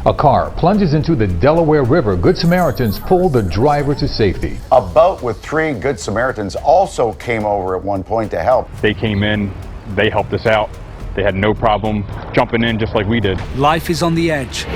A car plunges into the Delaware River. Good Samaritans pull the driver to safety. A boat with 3 Good Samaritans also came over at one point to help. They came in, they helped us out. They had no problem jumping in just like we did. Life is on the edge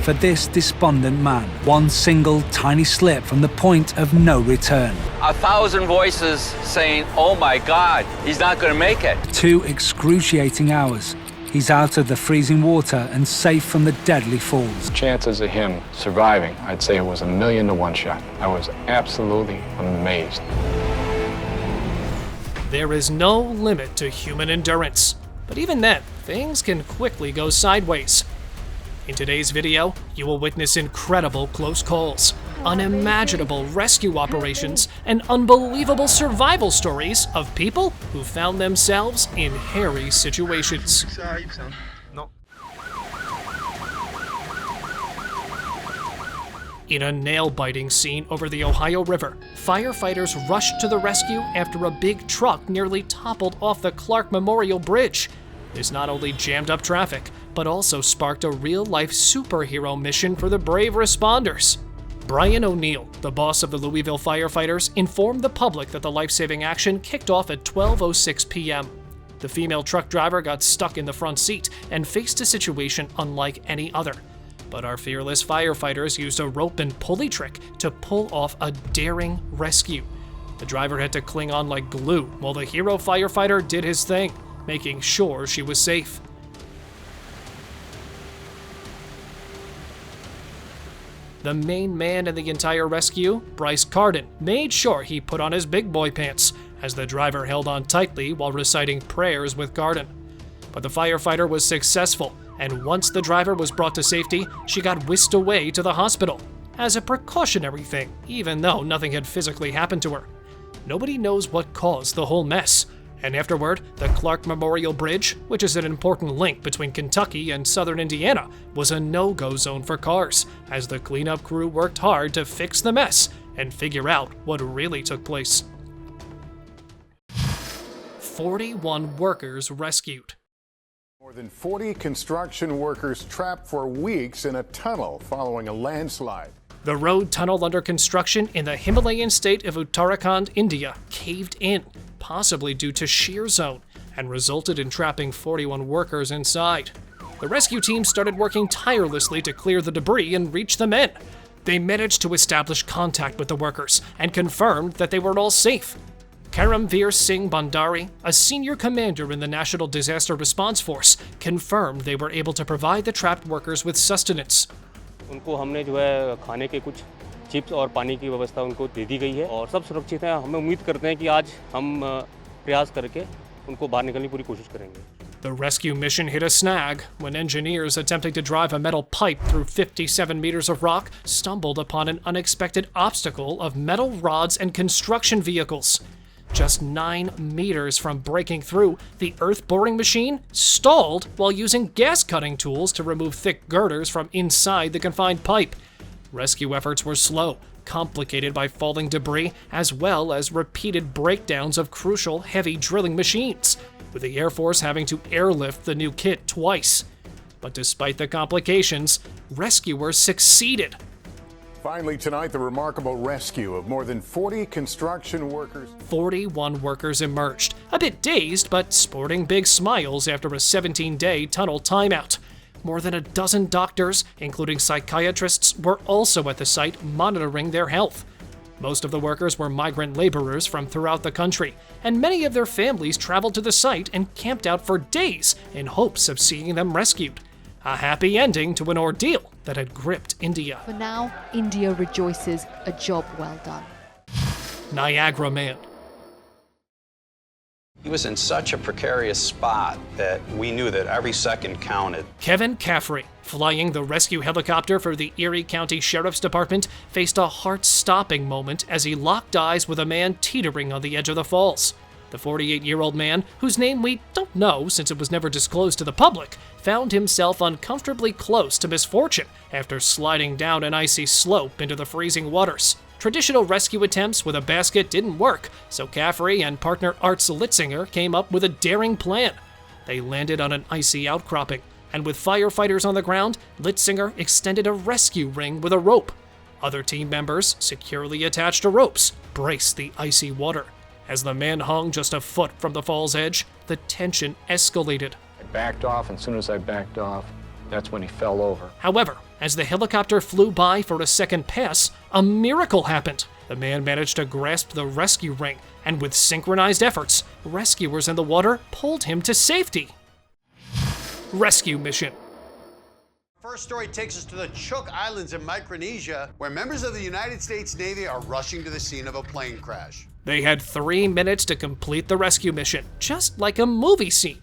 for this despondent man. One single tiny slip from the point of no return. 1,000 voices saying, oh my God, he's not going to make it. 2 excruciating hours. He's out of the freezing water and safe from the deadly falls. Chances of him surviving, I'd say it was 1,000,000 to 1 shot. I was absolutely amazed. There is no limit to human endurance, but even then, things can quickly go sideways. In today's video, you will witness incredible close calls, unimaginable rescue operations, and unbelievable survival stories of people who found themselves in hairy situations. In a nail-biting scene over the Ohio River, firefighters rushed to the rescue after a big truck nearly toppled off the Clark Memorial Bridge. This not only jammed up traffic, but also sparked a real-life superhero mission for the brave responders. Brian O'Neill, the boss of the Louisville firefighters, informed the public that the life-saving action kicked off at 12:06 p.m. The female truck driver got stuck in the front seat and faced a situation unlike any other. But our fearless firefighters used a rope and pulley trick to pull off a daring rescue. The driver had to cling on like glue while the hero firefighter did his thing, making sure she was safe. The main man in the entire rescue, Bryce Carden, made sure he put on his big boy pants as the driver held on tightly while reciting prayers with Carden. But the firefighter was successful, and once the driver was brought to safety, she got whisked away to the hospital as a precautionary thing, even though nothing had physically happened to her. Nobody knows what caused the whole mess. And afterward, the Clark Memorial Bridge, which is an important link between Kentucky and southern Indiana, was a no-go zone for cars, as the cleanup crew worked hard to fix the mess and figure out what really took place. 41 workers rescued. More than 40 construction workers trapped for weeks in a tunnel following a landslide. The road tunnel under construction in the Himalayan state of Uttarakhand, India, caved in, possibly due to shear zone, and resulted in trapping 41 workers inside. The rescue team started working tirelessly to clear the debris and reach the men. They managed to establish contact with the workers and confirmed that they were all safe. Karamveer Singh Bandari, a senior commander in the National Disaster Response Force, confirmed they were able to provide the trapped workers with sustenance. उनको हमने जो है खाने के कुछ chips और पानी की व्यवस्था उनको दे दी गई है और सब सुरक्षित हैं। हम उम्मीद करते हैं कि आज हम प्रयास करके उनको बाहर निकलने की पूरी कोशिश करेंगे। The rescue mission hit a snag when engineers attempting to drive a metal pipe through 57 meters of rock stumbled upon an unexpected obstacle of metal rods and construction vehicles. Just 9 meters from breaking through, the earth-boring machine stalled while using gas-cutting tools to remove thick girders from inside the confined pipe. Rescue efforts were slow, complicated by falling debris, as well as repeated breakdowns of crucial heavy drilling machines, with the Air Force having to airlift the new kit twice. But despite the complications, rescuers succeeded. Finally tonight, the remarkable rescue of more than 40 construction workers. 41 workers emerged, a bit dazed but sporting big smiles after a 17-day tunnel timeout. More than a dozen doctors, including psychiatrists, were also at the site monitoring their health. Most of the workers were migrant laborers from throughout the country, and many of their families traveled to the site and camped out for days in hopes of seeing them rescued. A happy ending to an ordeal that had gripped India. For now, India rejoices, a job well done. Niagara Man. He was in such a precarious spot that we knew that every second counted. Kevin Caffrey, flying the rescue helicopter for the Erie County Sheriff's Department, faced a heart-stopping moment as he locked eyes with a man teetering on the edge of the falls. The 48-year-old man, whose name we don't know since it was never disclosed to the public, found himself uncomfortably close to misfortune after sliding down an icy slope into the freezing waters. Traditional rescue attempts with a basket didn't work, so Caffrey and partner Art Litzinger came up with a daring plan. They landed on an icy outcropping, and with firefighters on the ground, Litzinger extended a rescue ring with a rope. Other team members, securely attached to ropes, braced the icy water. As the man hung just a foot from the fall's edge, the tension escalated. I backed off, and as soon as I backed off, that's when he fell over. However, as the helicopter flew by for a second pass, a miracle happened. The man managed to grasp the rescue ring, and with synchronized efforts, rescuers in the water pulled him to safety. Rescue mission. First story takes us to the Cook Islands in Micronesia, where members of the United States Navy are rushing to the scene of a plane crash. They had 3 minutes to complete the rescue mission, just like a movie scene.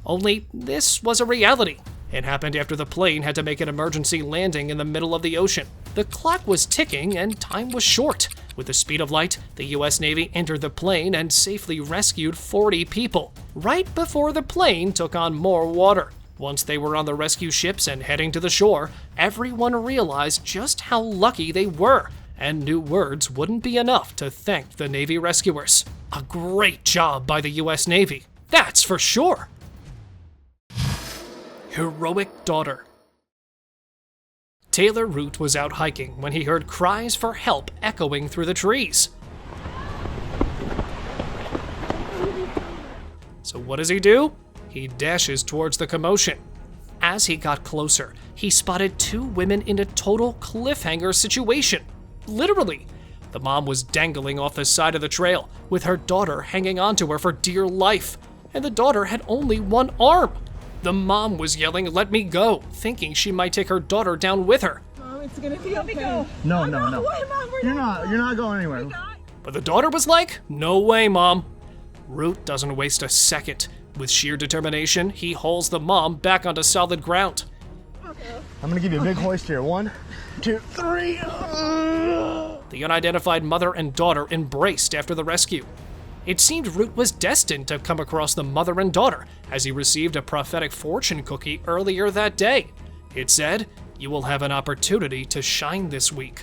Only this was a reality. It happened after the plane had to make an emergency landing in the middle of the ocean. The clock was ticking and time was short. With the speed of light, the US Navy entered the plane and safely rescued 40 people, right before the plane took on more water. Once they were on the rescue ships and heading to the shore, everyone realized just how lucky they were, and knew words wouldn't be enough to thank the Navy rescuers. A great job by the US Navy, that's for sure. Heroic daughter. Taylor Root was out hiking when he heard cries for help echoing through the trees. So what does he do? He dashes towards the commotion. As he got closer, he spotted 2 women in a total cliffhanger situation. Literally. The mom was dangling off the side of the trail, with her daughter hanging onto her for dear life, and the daughter had only 1 arm. The mom was yelling, "Let me go," thinking she might take her daughter down with her. Mom, it's gonna be okay. No. You're not going anywhere. But the daughter was like, "No way, Mom." Root doesn't waste a second. With sheer determination, he hauls the mom back onto solid ground. I'm gonna give you a big hoist here. 1, 2, 3. The unidentified mother and daughter embraced after the rescue. It seemed Root was destined to come across the mother and daughter, as he received a prophetic fortune cookie earlier that day. It said, "You will have an opportunity to shine this week."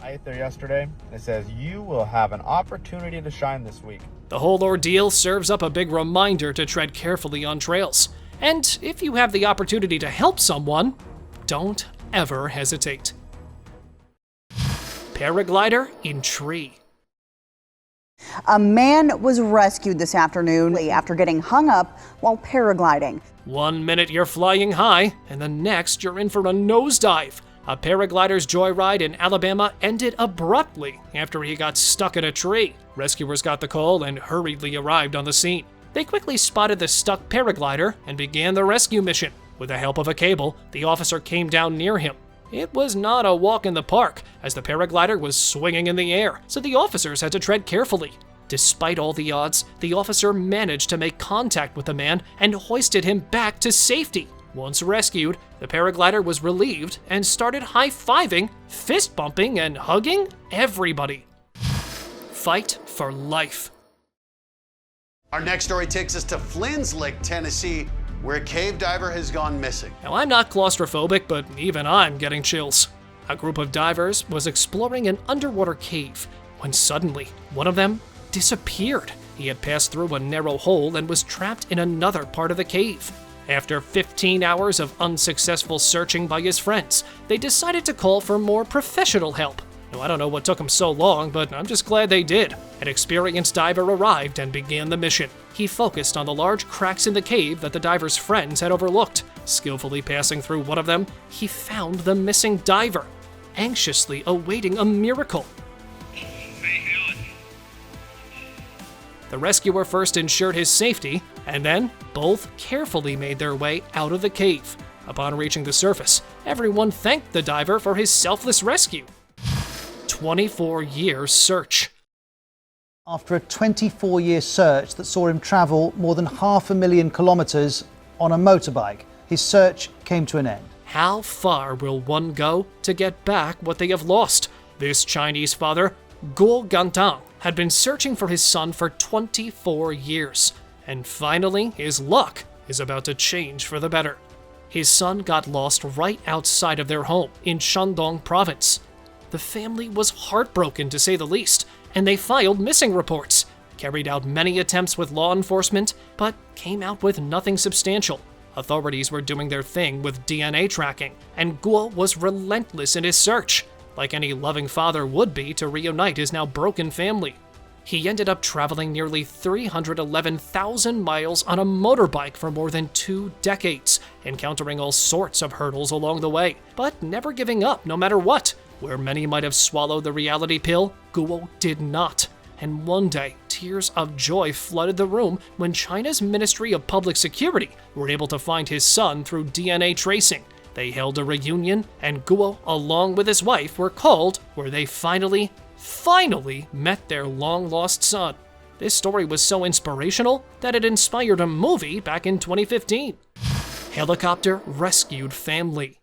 I ate there yesterday. It says, "You will have an opportunity to shine this week." The whole ordeal serves up a big reminder to tread carefully on trails. And if you have the opportunity to help someone, don't ever hesitate. Paraglider in tree. A man was rescued this afternoon after getting hung up while paragliding. 1 minute you're flying high, and the next you're in for a nosedive. A paraglider's joyride in Alabama ended abruptly after he got stuck in a tree. Rescuers got the call and hurriedly arrived on the scene. They quickly spotted the stuck paraglider and began the rescue mission. With the help of a cable, the officer came down near him. It was not a walk in the park, as the paraglider was swinging in the air, so the officers had to tread carefully. Despite all the odds, the officer managed to make contact with the man and hoisted him back to safety. Once rescued, the paraglider was relieved and started high-fiving, fist-bumping, and hugging everybody. Fight for life. Our next story takes us to Flynn's Lick, Tennessee, where a cave diver has gone missing. Now, I'm not claustrophobic, but even I'm getting chills. A group of divers was exploring an underwater cave when suddenly one of them disappeared. He had passed through a narrow hole and was trapped in another part of the cave. After 15 hours of unsuccessful searching by his friends, they decided to call for more professional help. Now, I don't know what took them so long, but I'm just glad they did. An experienced diver arrived and began the mission. He focused on the large cracks in the cave that the diver's friends had overlooked. Skillfully passing through one of them, he found the missing diver, anxiously awaiting a miracle. The rescuer first ensured his safety, and then both carefully made their way out of the cave. Upon reaching the surface, everyone thanked the diver for his selfless rescue. 24-year search. After a 24-year search that saw him travel more than 500,000 kilometers on a motorbike, his search came to an end. How far will one go to get back what they have lost? This Chinese father, Guo Gantang, had been searching for his son for 24 years. And finally, his luck is about to change for the better. His son got lost right outside of their home in Shandong province. The family was heartbroken, to say the least, and they filed missing reports. carried out many attempts with law enforcement, but came out with nothing substantial. Authorities were doing their thing with DNA tracking, and Guo was relentless in his search, like any loving father would be to reunite his now broken family. He ended up traveling nearly 311,000 miles on a motorbike for more than 2 decades, encountering all sorts of hurdles along the way, but never giving up no matter what. Where many might have swallowed the reality pill, Guo did not. And one day, tears of joy flooded the room when China's Ministry of Public Security were able to find his son through DNA tracing. They held a reunion, and Guo, along with his wife, were called where they finally met their long-lost son. This story was so inspirational that it inspired a movie back in 2015. Helicopter Rescued Family.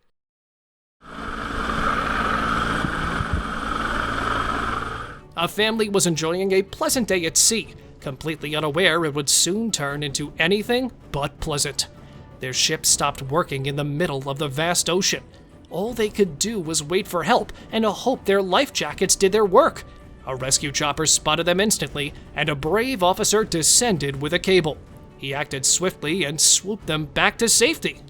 A family was enjoying a pleasant day at sea, completely unaware it would soon turn into anything but pleasant. Their ship stopped working in the middle of the vast ocean. All they could do was wait for help and hope their life jackets did their work. A rescue chopper spotted them instantly, and a brave officer descended with a cable. He acted swiftly and swooped them back to safety.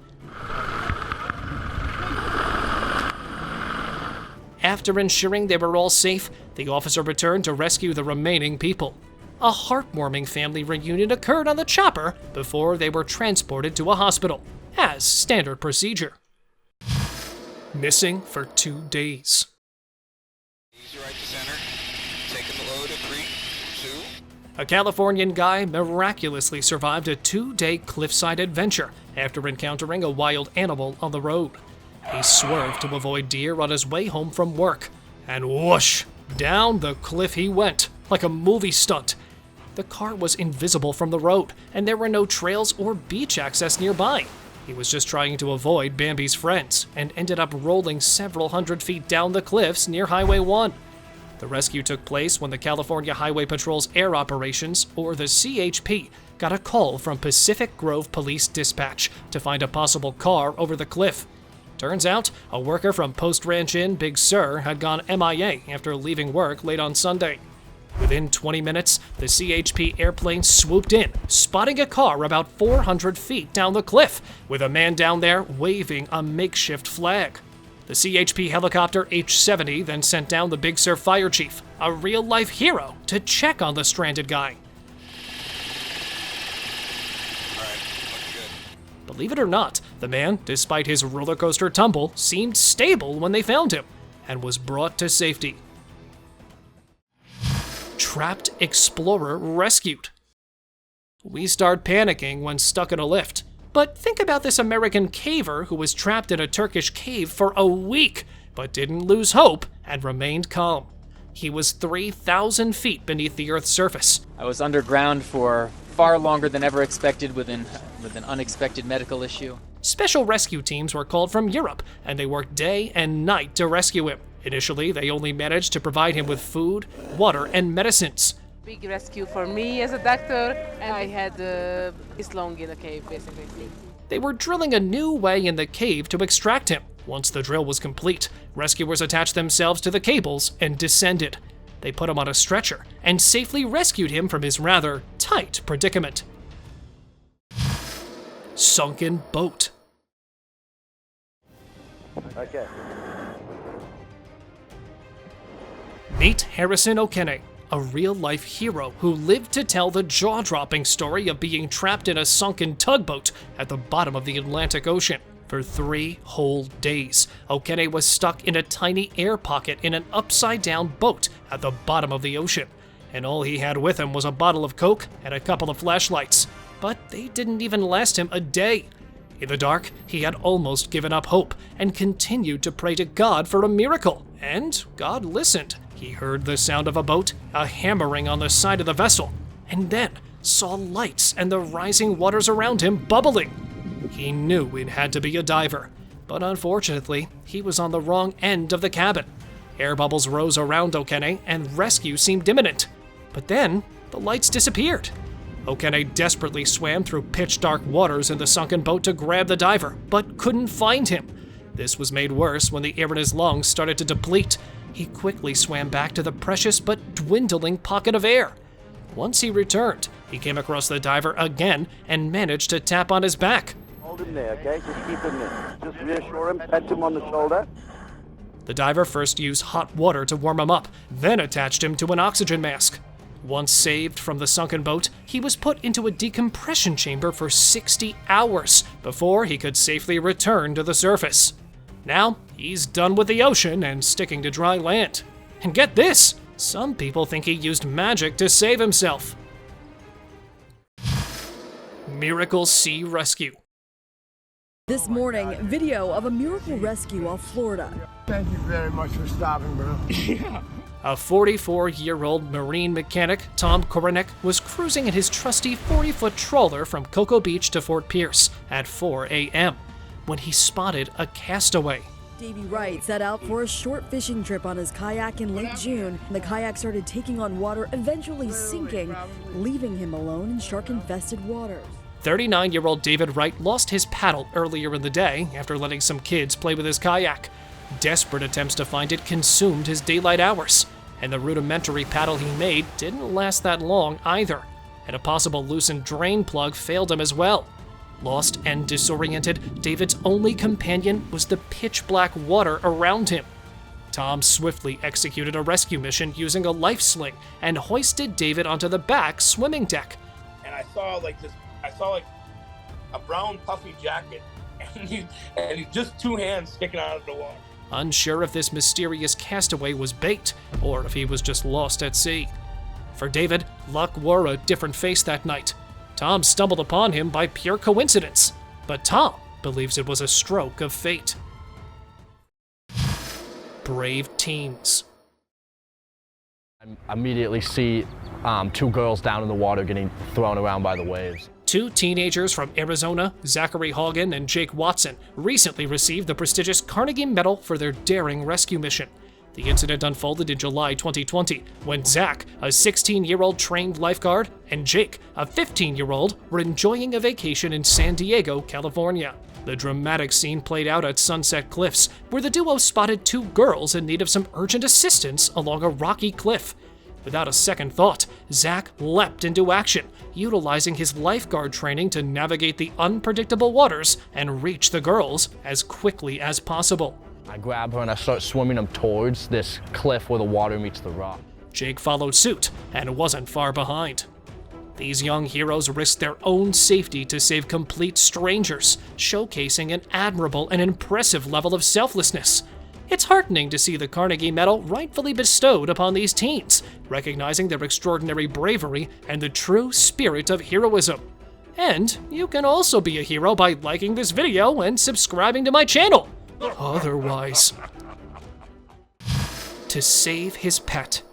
After ensuring they were all safe, the officer returned to rescue the remaining people. A heartwarming family reunion occurred on the chopper before they were transported to a hospital, as standard procedure. Missing for 2 days. A Californian guy miraculously survived a 2-day cliffside adventure after encountering a wild animal on the road. He swerved to avoid deer on his way home from work, and whoosh, down the cliff he went, like a movie stunt. The car was invisible from the road, and there were no trails or beach access nearby. He was just trying to avoid Bambi's friends, and ended up rolling several hundred feet down the cliffs near Highway 1. The rescue took place when the California Highway Patrol's Air Operations, or the CHP, got a call from Pacific Grove Police Dispatch to find a possible car over the cliff. Turns out, a worker from Post Ranch Inn, Big Sur, had gone MIA after leaving work late on Sunday. Within 20 minutes, the CHP airplane swooped in, spotting a car about 400 feet down the cliff, with a man down there waving a makeshift flag. The CHP helicopter H-70 then sent down the Big Sur fire chief, a real-life hero, to check on the stranded guy. Believe it or not, the man, despite his roller coaster tumble, seemed stable when they found him, and was brought to safety. Trapped explorer rescued. We start panicking when stuck in a lift. But think about this American caver who was trapped in a Turkish cave for a week, but didn't lose hope and remained calm. He was 3,000 feet beneath the Earth's surface. I was underground for far longer than ever expected with an unexpected medical issue. Special rescue teams were called from Europe, and they worked day and night to rescue him. Initially, they only managed to provide him with food, water, and medicines. Big rescue for me as a doctor, and I had this long in the cave, basically. They were drilling a new way in the cave to extract him. Once the drill was complete, rescuers attached themselves to the cables and descended. They put him on a stretcher and safely rescued him from his rather tight predicament. Sunken boat. Okay. Meet Harrison O'Kenney, a real-life hero who lived to tell the jaw-dropping story of being trapped in a sunken tugboat at the bottom of the Atlantic Ocean. For 3 whole days, O'Kenney was stuck in a tiny air pocket in an upside-down boat at the bottom of the ocean, and all he had with him was a bottle of Coke and a couple of flashlights. But they didn't even last him a day. In the dark, he had almost given up hope and continued to pray to God for a miracle, and God listened. He heard the sound of a boat, a hammering on the side of the vessel, and then saw lights and the rising waters around him bubbling. He knew it had to be a diver, but unfortunately, he was on the wrong end of the cabin. Air bubbles rose around O'Kenney, and rescue seemed imminent. But then, the lights disappeared. O'Kenney desperately swam through pitch-dark waters in the sunken boat to grab the diver, but couldn't find him. This was made worse when the air in his lungs started to deplete. He quickly swam back to the precious but dwindling pocket of air. Once he returned, he came across the diver again and managed to tap on his back. Hold him there, okay? Just keep him there. Just reassure him, pat him on the shoulder. The diver first used hot water to warm him up, then attached him to an oxygen mask. Once saved from the sunken boat, he was put into a decompression chamber for 60 hours before he could safely return to the surface. Now, he's done with the ocean and sticking to dry land. And get this, some people think he used magic to save himself. Miracle Sea Rescue. This morning, video of a miracle rescue off Florida. Thank you very much for stopping, bro. A 44-year-old marine mechanic, Tom Koronek, was cruising in his trusty 40-foot trawler from Cocoa Beach to Fort Pierce at 4 a.m. when he spotted a castaway. Davey Wright set out for a short fishing trip on his kayak in late June. The kayak started taking on water, eventually sinking, leaving him alone in shark-infested waters. 39-year-old David Wright lost his paddle earlier in the day after letting some kids play with his kayak. Desperate attempts to find it consumed his daylight hours, and the rudimentary paddle he made didn't last that long either, and a possible loosened drain plug failed him as well. Lost and disoriented, David's only companion was the pitch-black water around him. Tom swiftly executed a rescue mission using a life sling and hoisted David onto the back swimming deck. And I saw like a brown puffy jacket, and he's just two hands sticking out of the water. Unsure if this mysterious castaway was bait or if he was just lost at sea. For David, luck wore a different face that night. Tom stumbled upon him by pure coincidence, but Tom believes it was a stroke of fate. Brave teens. I immediately see two girls down in the water getting thrown around by the waves. Two teenagers from Arizona, Zachary Haugen and Jake Watson, recently received the prestigious Carnegie Medal for their daring rescue mission. The incident unfolded in July 2020, when Zach, a 16-year-old trained lifeguard, and Jake, a 15-year-old, were enjoying a vacation in San Diego, California. The dramatic scene played out at Sunset Cliffs, where the duo spotted two girls in need of some urgent assistance along a rocky cliff. Without a second thought, Zach leapt into action, utilizing his lifeguard training to navigate the unpredictable waters and reach the girls as quickly as possible. I grab her and I start swimming them towards this cliff where the water meets the rock. Jake followed suit and wasn't far behind. These young heroes risked their own safety to save complete strangers, showcasing an admirable and impressive level of selflessness. It's heartening to see the Carnegie Medal rightfully bestowed upon these teens, recognizing their extraordinary bravery and the true spirit of heroism. And you can also be a hero by liking this video and subscribing to my channel. Otherwise, to save his pet.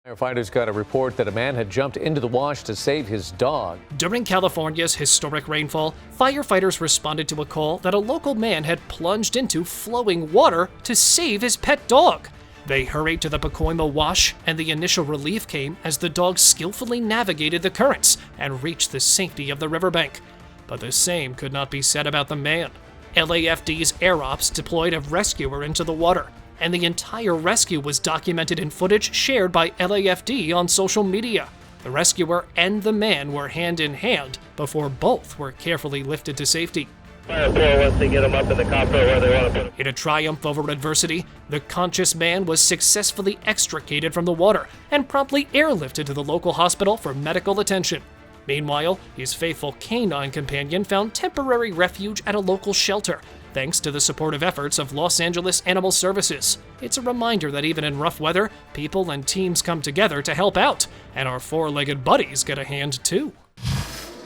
Firefighters got a report that a man had jumped into the wash to save his dog. During California's historic rainfall, firefighters responded to a call that a local man had plunged into flowing water to save his pet dog. They hurried to the Pacoima Wash, and the initial relief came as the dog skillfully navigated the currents and reached the safety of the riverbank. But the same could not be said about the man. LAFD's Air Ops deployed a rescuer into the water, and the entire rescue was documented in footage shared by LAFD on social media. The rescuer and the man were hand in hand before both were carefully lifted to safety. Once they get them up in the copter where they want to put them. In a triumph over adversity, the conscious man was successfully extricated from the water and promptly airlifted to the local hospital for medical attention. Meanwhile, his faithful canine companion found temporary refuge at a local shelter, thanks to the supportive efforts of Los Angeles Animal Services. It's a reminder that even in rough weather, people and teams come together to help out, and our four-legged buddies get a hand too.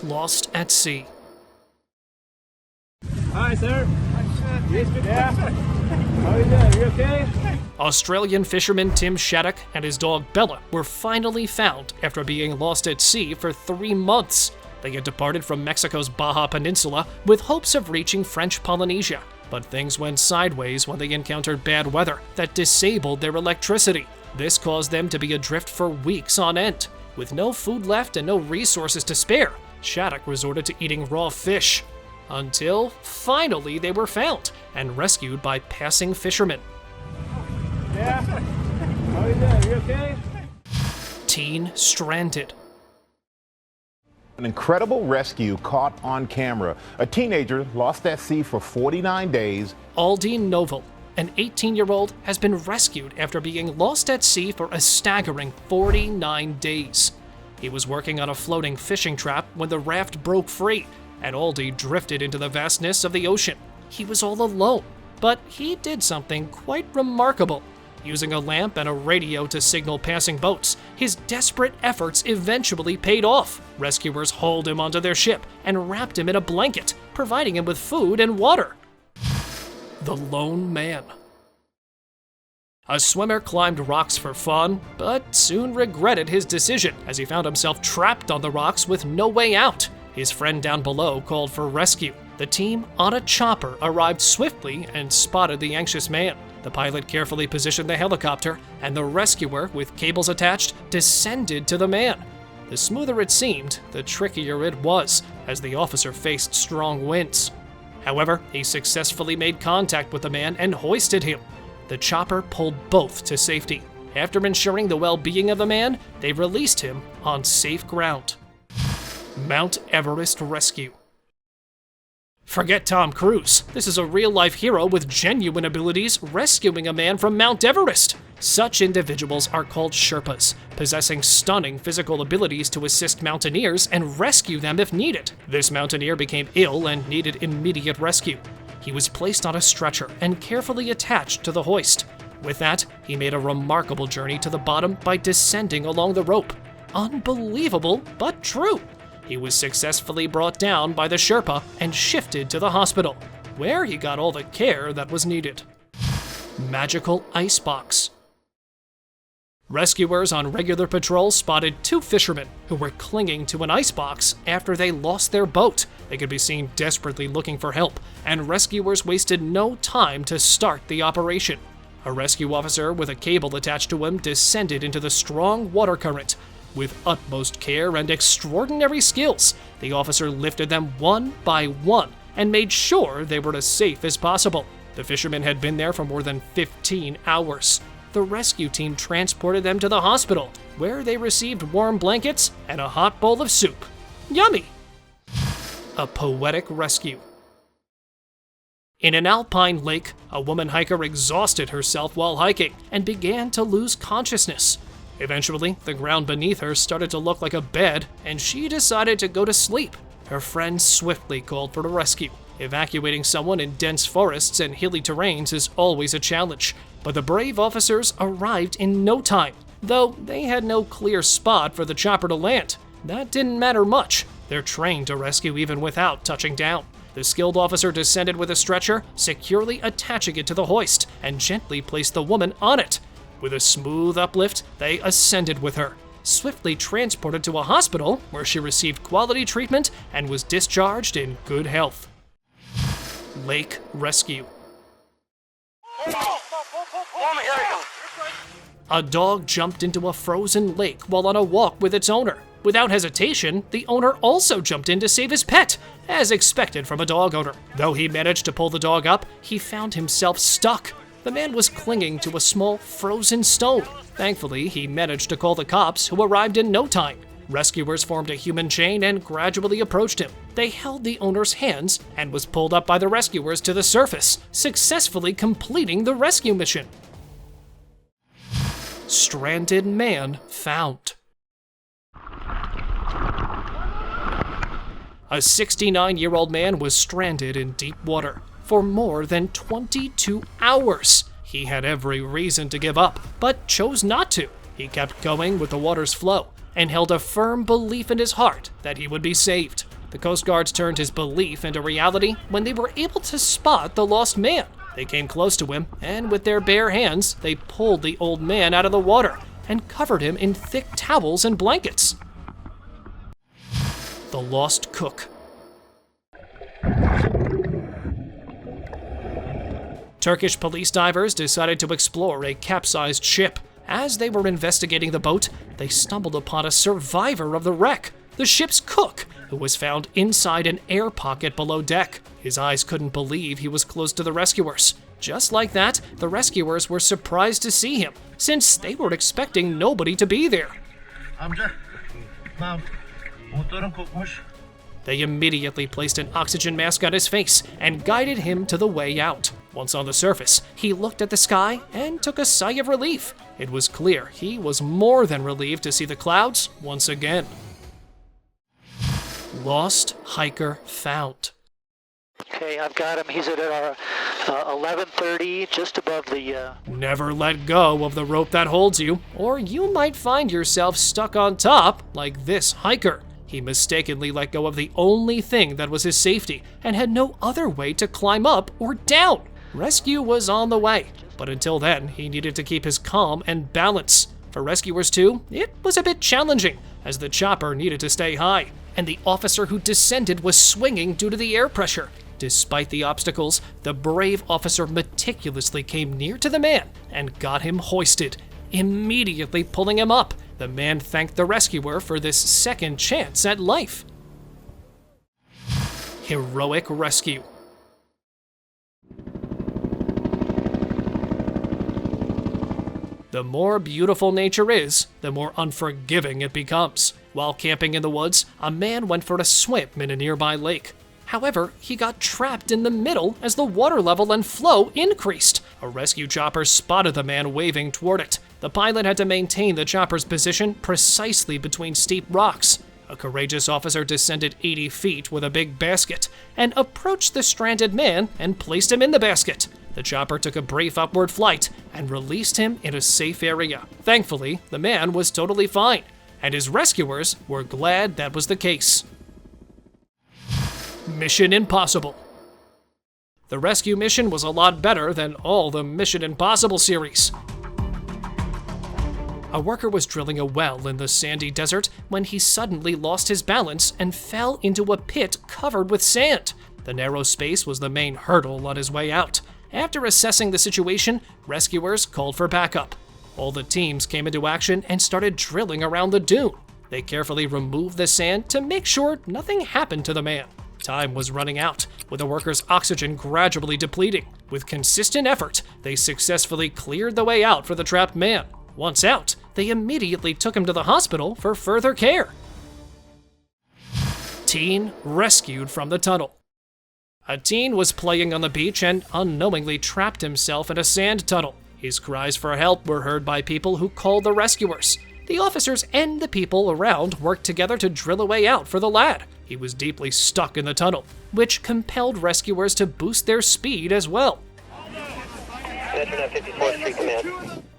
Lost at sea. Hi, sir. Yeah. How are you doing? You okay? Australian fisherman Tim Shattuck and his dog Bella were finally found after being lost at sea for 3 months. They had departed from Mexico's Baja Peninsula with hopes of reaching French Polynesia, but things went sideways when they encountered bad weather that disabled their electricity. This caused them to be adrift for weeks on end. With no food left and no resources to spare, Shattuck resorted to eating raw fish. Until, finally, they were found and rescued by passing fishermen. Yeah. How are you doing? You okay? teen stranded. An incredible rescue caught on camera. A teenager lost at sea for 49 days. Aldine Novel, an 18-year-old, has been rescued after being lost at sea for a staggering 49 days. He was working on a floating fishing trap when the raft broke free, and Aldie drifted into the vastness of the ocean. He was all alone, but he did something quite remarkable. Using a lamp and a radio to signal passing boats, his desperate efforts eventually paid off. Rescuers hauled him onto their ship and wrapped him in a blanket, providing him with food and water. The Lone Man. A swimmer climbed rocks for fun, but soon regretted his decision as he found himself trapped on the rocks with no way out. His friend down below called for rescue. The team on a chopper arrived swiftly and spotted the anxious man. The pilot carefully positioned the helicopter, and the rescuer, with cables attached, descended to the man. The smoother it seemed, the trickier it was, as the officer faced strong winds. However, he successfully made contact with the man and hoisted him. The chopper pulled both to safety. After ensuring the well-being of the man, they released him on safe ground. Mount Everest Rescue. Forget Tom Cruise. This is a real-life hero with genuine abilities rescuing a man from Mount Everest. Such individuals are called Sherpas, possessing stunning physical abilities to assist mountaineers and rescue them if needed. This mountaineer became ill and needed immediate rescue. He was placed on a stretcher and carefully attached to the hoist. With that, he made a remarkable journey to the bottom by descending along the rope. Unbelievable, but true. He was successfully brought down by the Sherpa and shifted to the hospital, where he got all the care that was needed. Magical Icebox. Rescuers on regular patrol spotted two fishermen who were clinging to an icebox after they lost their boat. They could be seen desperately looking for help, and rescuers wasted no time to start the operation. A rescue officer with a cable attached to him descended into the strong water current. With utmost care and extraordinary skills, the officer lifted them one by one and made sure they were as safe as possible. The fishermen had been there for more than 15 hours. The rescue team transported them to the hospital, where they received warm blankets and a hot bowl of soup. Yummy! A poetic rescue. In an alpine lake, a woman hiker exhausted herself while hiking and began to lose consciousness. Eventually, the ground beneath her started to look like a bed, and she decided to go to sleep. Her friends swiftly called for the rescue. Evacuating someone in dense forests and hilly terrains is always a challenge, but the brave officers arrived in no time, though they had no clear spot for the chopper to land. That didn't matter much. They're trained to rescue even without touching down. The skilled officer descended with a stretcher, securely attaching it to the hoist, and gently placed the woman on it. With a smooth uplift, they ascended with her, swiftly transported to a hospital where she received quality treatment and was discharged in good health. Lake Rescue. A dog jumped into a frozen lake while on a walk with its owner. Without hesitation, the owner also jumped in to save his pet, as expected from a dog owner. Though he managed to pull the dog up, he found himself stuck. The man was clinging to a small frozen stone. Thankfully, he managed to call the cops, who arrived in no time. Rescuers formed a human chain and gradually approached him. They held the owner's hands and was pulled up by the rescuers to the surface, successfully completing the rescue mission. Stranded man found. A 69-year-old man was stranded in deep water for more than 22 hours. He had every reason to give up, but chose not to. He kept going with the water's flow and held a firm belief in his heart that he would be saved. The Coast Guards turned his belief into reality when they were able to spot the lost man. They came close to him, and with their bare hands, they pulled the old man out of the water and covered him in thick towels and blankets. The Lost Cook. Turkish police divers decided to explore a capsized ship. As they were investigating the boat, they stumbled upon a survivor of the wreck, the ship's cook, who was found inside an air pocket below deck. His eyes couldn't believe he was close to the rescuers. Just like that, the rescuers were surprised to see him, since they were expecting nobody to be there. Amca, motorun kopmuş. They immediately placed an oxygen mask on his face and guided him to the way out. Once on the surface, he looked at the sky and took a sigh of relief. It was clear he was more than relieved to see the clouds once again. Lost hiker found. Okay, I've got him. He's at 11:30, just above the... Never let go of the rope that holds you, or you might find yourself stuck on top like this hiker. He mistakenly let go of the only thing that was his safety and had no other way to climb up or down. Rescue was on the way, but until then, he needed to keep his calm and balance. For rescuers too, it was a bit challenging, as the chopper needed to stay high, and the officer who descended was swinging due to the air pressure. Despite the obstacles, the brave officer meticulously came near to the man and got him hoisted, immediately pulling him up. The man thanked the rescuer for this second chance at life. Heroic rescue. The more beautiful nature is, the more unforgiving it becomes. While camping in the woods, a man went for a swim in a nearby lake. However, he got trapped in the middle as the water level and flow increased. A rescue chopper spotted the man waving toward it. The pilot had to maintain the chopper's position precisely between steep rocks. A courageous officer descended 80 feet with a big basket and approached the stranded man and placed him in the basket. The chopper took a brief upward flight and released him in a safe area. Thankfully, the man was totally fine, and his rescuers were glad that was the case. Mission Impossible. The rescue mission was a lot better than all the Mission Impossible series. A worker was drilling a well in the sandy desert when he suddenly lost his balance and fell into a pit covered with sand. The narrow space was the main hurdle on his way out. After assessing the situation, rescuers called for backup. All the teams came into action and started drilling around the dune. They carefully removed the sand to make sure nothing happened to the man. Time was running out, with the workers' oxygen gradually depleting. With consistent effort, they successfully cleared the way out for the trapped man. Once out, they immediately took him to the hospital for further care. Teen rescued from the tunnel. A teen was playing on the beach and unknowingly trapped himself in a sand tunnel. His cries for help were heard by people who called the rescuers. The officers and the people around worked together to drill a way out for the lad. He was deeply stuck in the tunnel, which compelled rescuers to boost their speed as well.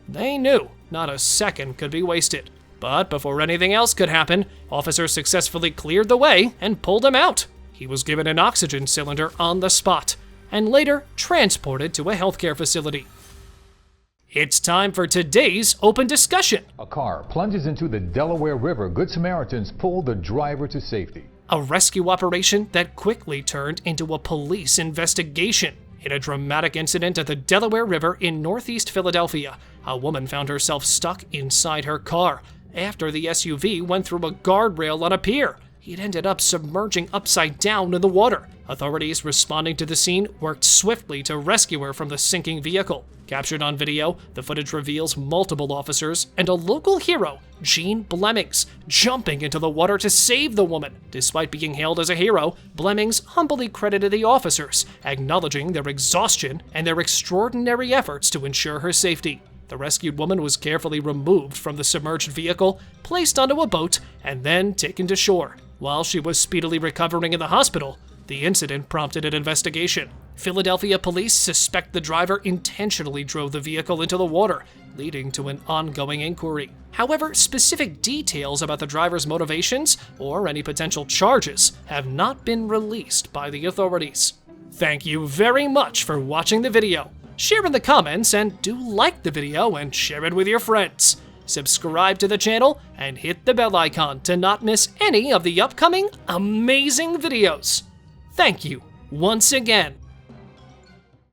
They knew not a second could be wasted. But before anything else could happen, officers successfully cleared the way and pulled him out. He was given an oxygen cylinder on the spot, and later transported to a healthcare facility. It's time for today's open discussion. A car plunges into the Delaware River. Good Samaritans pull the driver to safety. A rescue operation that quickly turned into a police investigation. In a dramatic incident at the Delaware River in northeast Philadelphia, a woman found herself stuck inside her car after the SUV went through a guardrail on a pier. It ended up submerging upside down in the water. Authorities responding to the scene worked swiftly to rescue her from the sinking vehicle. Captured on video, the footage reveals multiple officers and a local hero, Gene Blemmings, jumping into the water to save the woman. Despite being hailed as a hero, Blemmings humbly credited the officers, acknowledging their exhaustion and their extraordinary efforts to ensure her safety. The rescued woman was carefully removed from the submerged vehicle, placed onto a boat, and then taken to shore. While she was speedily recovering in the hospital, the incident prompted an investigation. Philadelphia police suspect the driver intentionally drove the vehicle into the water, leading to an ongoing inquiry. However, specific details about the driver's motivations or any potential charges have not been released by the authorities. Thank you very much for watching the video. Share in the comments and do like the video and share it with your friends. Subscribe to the channel and hit the bell icon to not miss any of the upcoming amazing videos. Thank you once again.